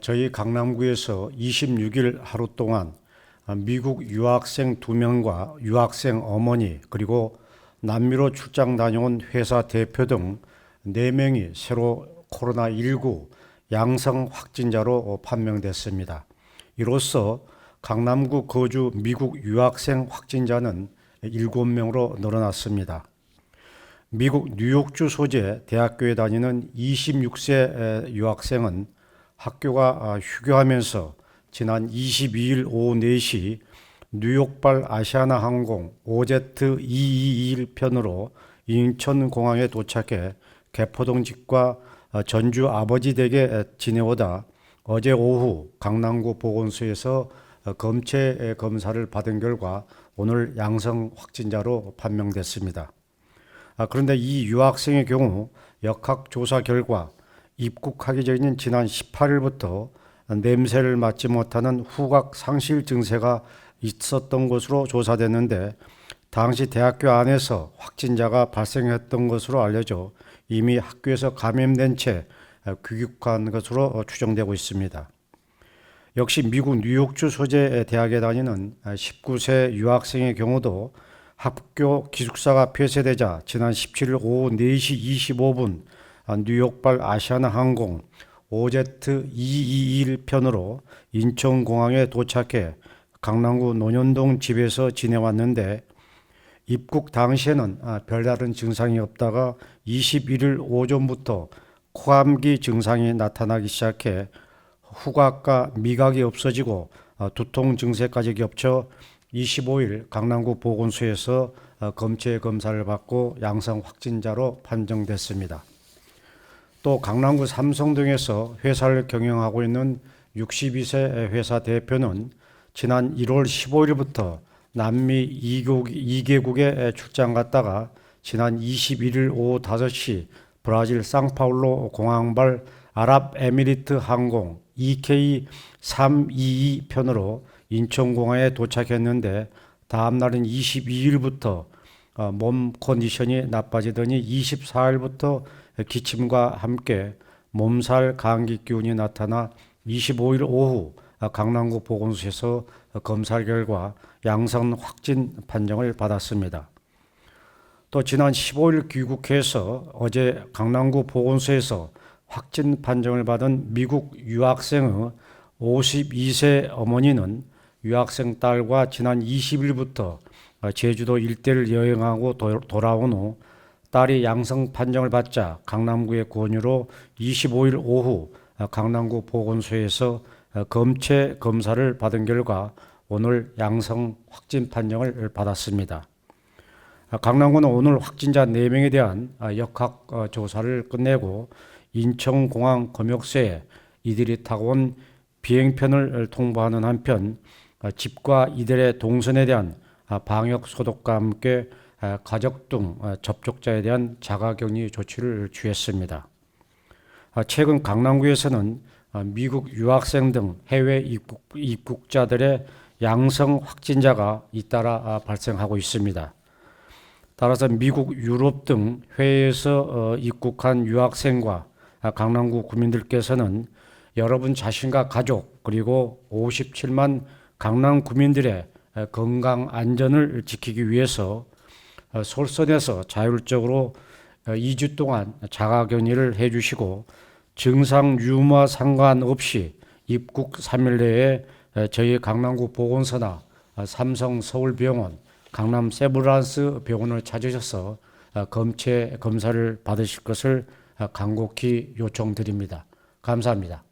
저희 강남구에서 26일 하루 동안 미국 유학생 2명과 유학생 어머니 그리고 남미로 출장 다녀온 회사 대표 등 4명이 새로 코로나19 양성 확진자로 판명됐습니다. 이로써 강남구 거주 미국 유학생 확진자는 7명으로 늘어났습니다. 미국 뉴욕주 소재 대학교에 다니는 26세 유학생은 학교가 휴교하면서 지난 22일 오후 4시 뉴욕발 아시아나 항공 OZ221 편으로 인천공항에 도착해 개포동집과 전주 아버지댁에 지내오다 어제 오후 강남구 보건소에서 검체 검사를 받은 결과 오늘 양성 확진자로 판명됐습니다. 그런데 이 유학생의 경우 역학조사 결과 입국하기 전인 지난 18일부터 냄새를 맡지 못하는 후각 상실 증세가 있었던 것으로 조사됐는데 당시 대학교 안에서 확진자가 발생했던 것으로 알려져 이미 학교에서 감염된 채 귀국한 것으로 추정되고 있습니다. 역시 미국 뉴욕주 소재 대학에 다니는 19세 유학생의 경우도 학교 기숙사가 폐쇄되자 지난 17일 오후 4시 25분 뉴욕발 아시아나 항공 OZ221 편으로 인천공항에 도착해 강남구 논현동 집에서 지내왔는데 입국 당시에는 별다른 증상이 없다가 21일 오전부터 코감기 증상이 나타나기 시작해 후각과 미각이 없어지고 두통 증세까지 겹쳐 25일 강남구 보건소에서 검체 검사를 받고 양성 확진자로 판정됐습니다. 또 강남구 삼성동에서 회사를 경영하고 있는 62세 회사 대표는 지난 1월 15일부터 남미 2개국에 출장 갔다가 지난 21일 오후 5시 브라질 상파울로 공항발 아랍에미리트 항공 EK322 편으로 인천공항에 도착했는데 다음 날인 22일부터 몸 컨디션이 나빠지더니 24일부터 기침과 함께 몸살 감기 기운이 나타나 25일 오후 강남구 보건소에서 검사 결과 양성 확진 판정을 받았습니다. 또 지난 15일 귀국해서 어제 강남구 보건소에서 확진 판정을 받은 미국 유학생의 52세 어머니는 유학생 딸과 지난 20일부터 제주도 일대를 여행하고 돌아온 후 딸이 양성 판정을 받자 강남구의 권유로 25일 오후 강남구 보건소에서 검체 검사를 받은 결과 오늘 양성 확진 판정을 받았습니다. 강남구는 오늘 확진자 4명에 대한 역학 조사를 끝내고 인천공항 검역소에 이들이 타고 온 비행편을 통보하는 한편 집과 이들의 동선에 대한 방역 소독과 함께 가족 등 접촉자에 대한 자가격리 조치를 취했습니다. 최근 강남구에서는 미국 유학생 등 해외 입국자들의 양성 확진자가 잇따라 발생하고 있습니다. 따라서 미국, 유럽 등 해외에서 입국한 유학생과 강남구 구민들께서는 여러분 자신과 가족 그리고 57만 강남 구민들의 건강 안전을 지키기 위해서 솔선해서 자율적으로 2주 동안 자가격리를 해주시고 증상 유무와 상관없이 입국 3일 내에 저희 강남구 보건소나 삼성 서울병원, 강남 세브란스 병원을 찾으셔서 검체 검사를 받으실 것을 간곡히 요청드립니다. 감사합니다.